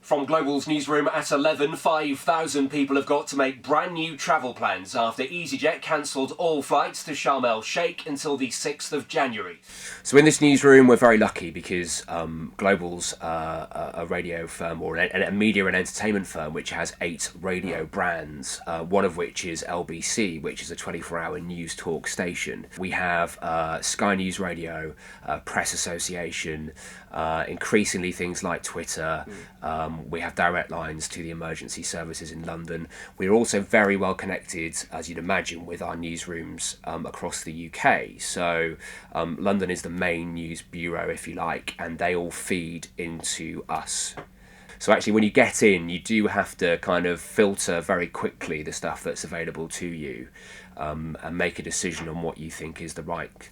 From Global's newsroom at 11, 5,000 people have got to make brand new travel plans after EasyJet cancelled all flights to Sharm el-Sheikh until the 6th of January. So in this newsroom, we're very lucky because Global's a radio firm or a media and entertainment firm which has 8 radio brands, one of which is LBC, which is a 24-hour news talk station. We have Sky News Radio, Press Association, increasingly things like Twitter. We have direct lines to the emergency services in London. We're also very well connected, as you'd imagine, with our newsrooms across the UK. So London is the main news bureau, if you like, and they all feed into us. So actually, when you get in, you do have to kind of filter very quickly the stuff that's available to you, and make a decision on what you think is the right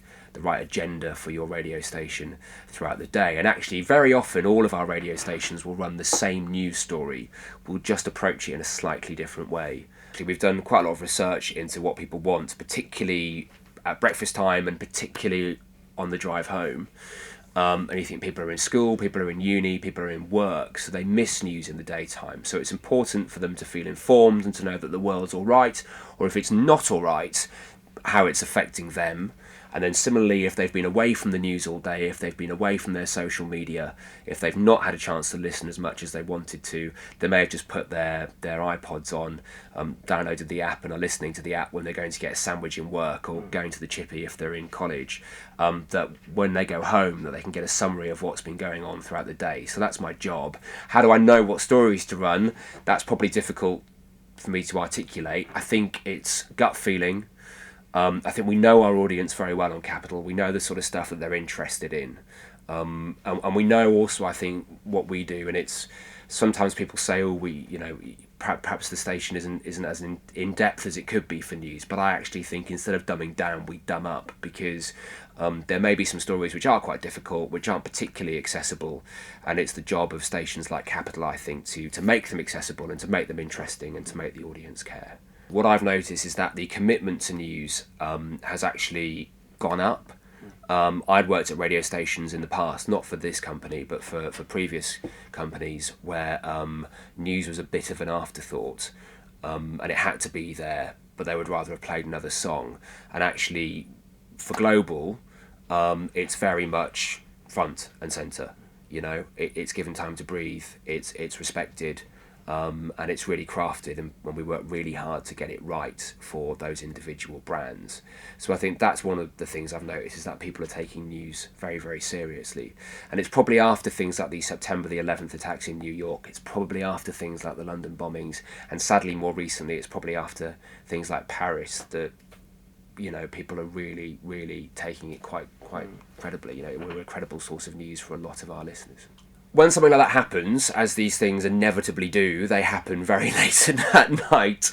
agenda for your radio station throughout the day. And actually, very often, all of our radio stations will run the same news story. We'll just approach it in a slightly different way. Actually, we've done quite a lot of research into what people want, particularly at breakfast time and particularly on the drive home. And you think people are in school, people are in uni, people are in work, so they miss news in the daytime. So it's important for them to feel informed and to know that the world's all right, or if it's not all right, how it's affecting them. And then similarly, if they've been away from the news all day, if they've been away from their social media, if they've not had a chance to listen as much as they wanted to, they may have just put their iPods on, downloaded the app and are listening to the app when they're going to get a sandwich in work or going to the chippy if they're in college, that when they go home that they can get a summary of what's been going on throughout the day. So that's my job. How do I know what stories to run? That's probably difficult for me to articulate. I think it's gut feeling. I think we know our audience very well on Capital. We know the sort of stuff that they're interested in. And we know also, I think, what we do. And it's sometimes people say, perhaps the station isn't as in depth as it could be for news. But I actually think instead of dumbing down, we dumb up, because there may be some stories which are quite difficult, which aren't particularly accessible. And it's the job of stations like Capital, I think, to make them accessible and to make them interesting and to make the audience care. What I've noticed is that the commitment to news has actually gone up. I'd worked at radio stations in the past, not for this company, but for previous companies, where news was a bit of an afterthought, and it had to be there, but they would rather have played another song. And actually, for Global, it's very much front and centre. It's given time to breathe. It's respected. And it's really crafted, and when we work really hard to get it right for those individual brands. So I think that's one of the things I've noticed, is that people are taking news very, very seriously. And it's probably after things like the September the 11th attacks in New York, it's probably after things like the London bombings, and sadly more recently it's probably after things like Paris that people are really, really taking it quite credibly. We're a credible source of news for a lot of our listeners. When something like that happens, as these things inevitably do, they happen very late at night,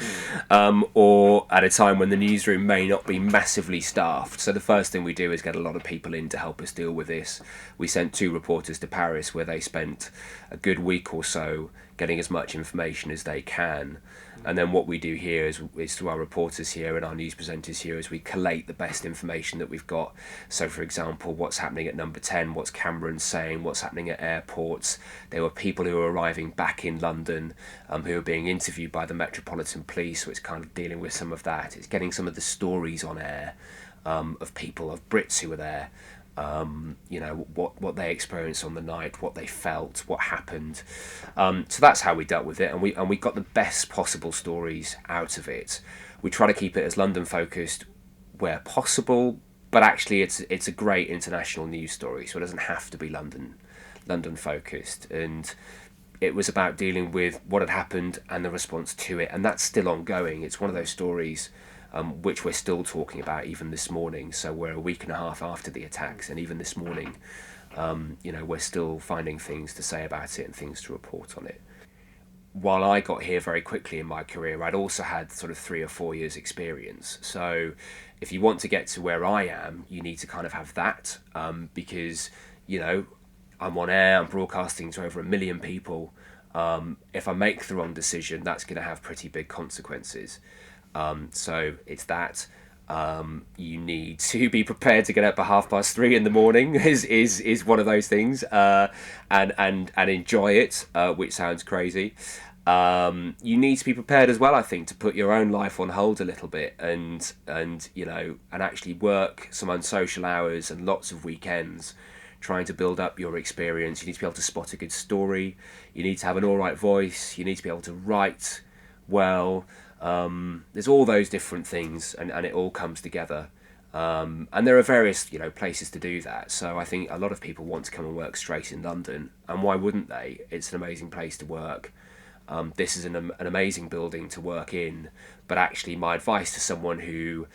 or at a time when the newsroom may not be massively staffed. So the first thing we do is get a lot of people in to help us deal with this. We sent 2 reporters to Paris, where they spent a good week or so getting as much information as they can. And then what we do here is through our reporters here and our news presenters here, is we collate the best information that we've got. So, for example, what's happening at Number 10, what's Cameron saying, what's happening at airports. There were people who were arriving back in London who were being interviewed by the Metropolitan Police, so it's kind of dealing with some of that. It's getting some of the stories on air of people, of Brits who were there. What they experienced on the night, what they felt, what happened. So that's how we dealt with it, and we got the best possible stories out of it. We try to keep it as London focused where possible, but actually it's a great international news story, so it doesn't have to be London focused. And it was about dealing with what had happened and the response to it, and that's still ongoing. It's one of those stories which we're still talking about even this morning. So we're a week and a half after the attacks, and even this morning, we're still finding things to say about it and things to report on it. While I got here very quickly in my career, I'd also had sort of 3 or 4 years experience. So if you want to get to where I am, you need to kind of have that, because, I'm on air, I'm broadcasting to over 1 million people. If I make the wrong decision, that's going to have pretty big consequences. So it's that. You need to be prepared to get up at 3:30 in the morning is one of those things, and enjoy it, which sounds crazy. You need to be prepared as well, I think, to put your own life on hold a little bit, and actually work some unsocial hours and lots of weekends trying to build up your experience. You need to be able to spot a good story. You need to have an all right voice. You need to be able to write well. There's all those different things, and it all comes together. And there are various places to do that. So I think a lot of people want to come and work straight in London, and why wouldn't they? It's an amazing place to work. This is an amazing building to work in. But actually, my advice to someone who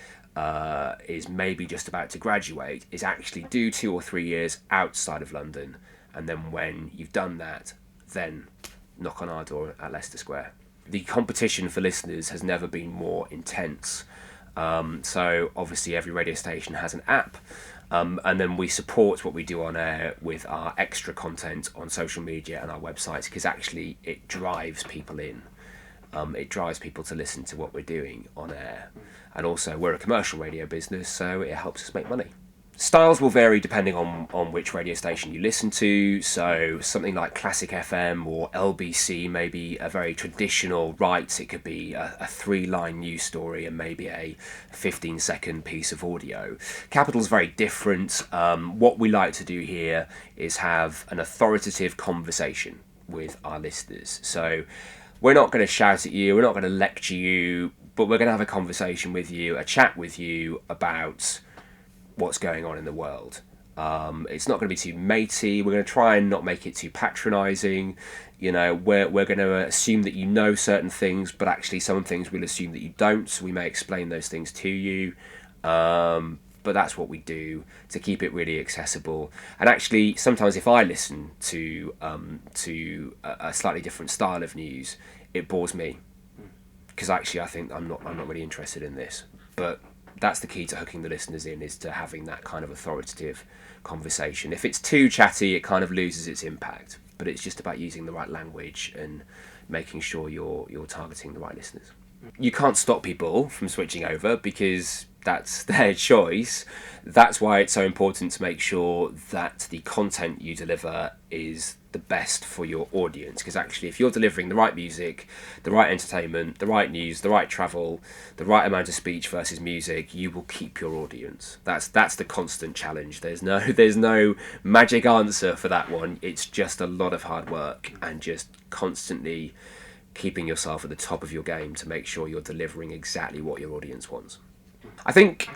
is maybe just about to graduate is actually do 2 or 3 years outside of London, and then when you've done that, then knock on our door at Leicester Square. The competition for listeners has never been more intense. So obviously every radio station has an app, and then we support what we do on air with our extra content on social media and our websites, because actually it drives people in. It drives people to listen to what we're doing on air. And also we're a commercial radio business, so it helps us make money. Styles will vary depending on which radio station you listen to. So something like Classic FM or LBC may be a very traditional write. It could be a 3-line news story and maybe a 15-second piece of audio. Capital's very different. What we like to do here is have an authoritative conversation with our listeners. So we're not going to shout at you, we're not going to lecture you, but we're going to have a conversation with you, a chat with you about what's going on in the world. It's not going to be too matey. We're going to try and not make it too patronising. We're going to assume that you know certain things, but actually some things we'll assume that you don't. So we may explain those things to you. But that's what we do to keep it really accessible. And actually, sometimes if I listen to a slightly different style of news, it bores me, because actually I think I'm not really interested in this. But that's the key to hooking the listeners in, is to having that kind of authoritative conversation. If it's too chatty, it kind of loses its impact. But it's just about using the right language and making sure you're targeting the right listeners. You can't stop people from switching over, because that's their choice. That's why it's so important to make sure that the content you deliver is the best for your audience, because actually if you're delivering the right music, the right entertainment, the right news, the right travel, the right amount of speech versus music, you will keep your audience. That's the constant challenge. There's no magic answer for that one. It's just a lot of hard work and just constantly keeping yourself at the top of your game to make sure you're delivering exactly what your audience wants. I think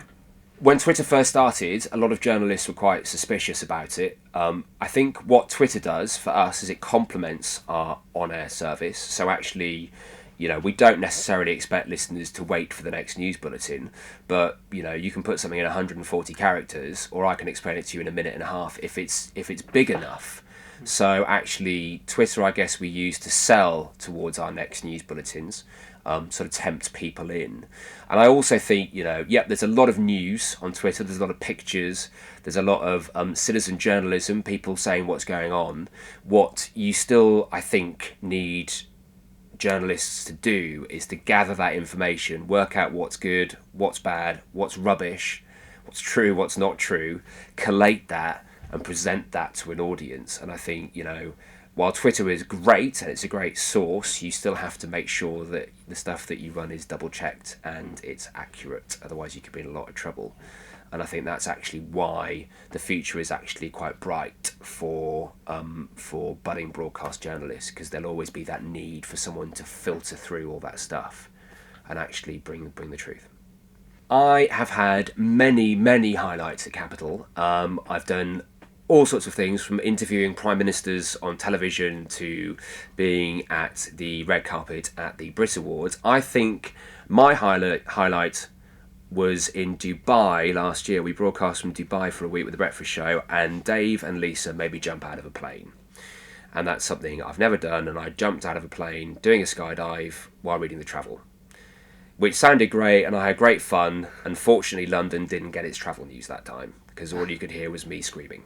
when Twitter first started, a lot of journalists were quite suspicious about it. I think what Twitter does for us is it complements our on-air service. So actually, we don't necessarily expect listeners to wait for the next news bulletin, but you can put something in 140 characters, or I can explain it to you in a minute and a half if it's big enough. So actually, Twitter, I guess, we use to sell towards our next news bulletins, sort of tempt people in. And I also think, there's a lot of news on Twitter, there's a lot of pictures, there's a lot of citizen journalism, people saying what's going on. What you still, I think, need journalists to do is to gather that information, work out what's good, what's bad, what's rubbish, what's true, what's not true, collate that, and present that to an audience. And I think, while Twitter is great and it's a great source, you still have to make sure that the stuff that you run is double checked and it's accurate. Otherwise you could be in a lot of trouble. And I think that's actually why the future is actually quite bright for budding broadcast journalists, because there'll always be that need for someone to filter through all that stuff and actually bring the truth. I have had many highlights at Capital. I've done all sorts of things, from interviewing prime ministers on television to being at the red carpet at the Brit Awards. I think my highlight was in Dubai last year. We broadcast from Dubai for a week with The Breakfast Show, and Dave and Lisa made me jump out of a plane. And that's something I've never done, and I jumped out of a plane doing a skydive while reading the travel, which sounded great, and I had great fun. Unfortunately, London didn't get its travel news that time, because all you could hear was me screaming.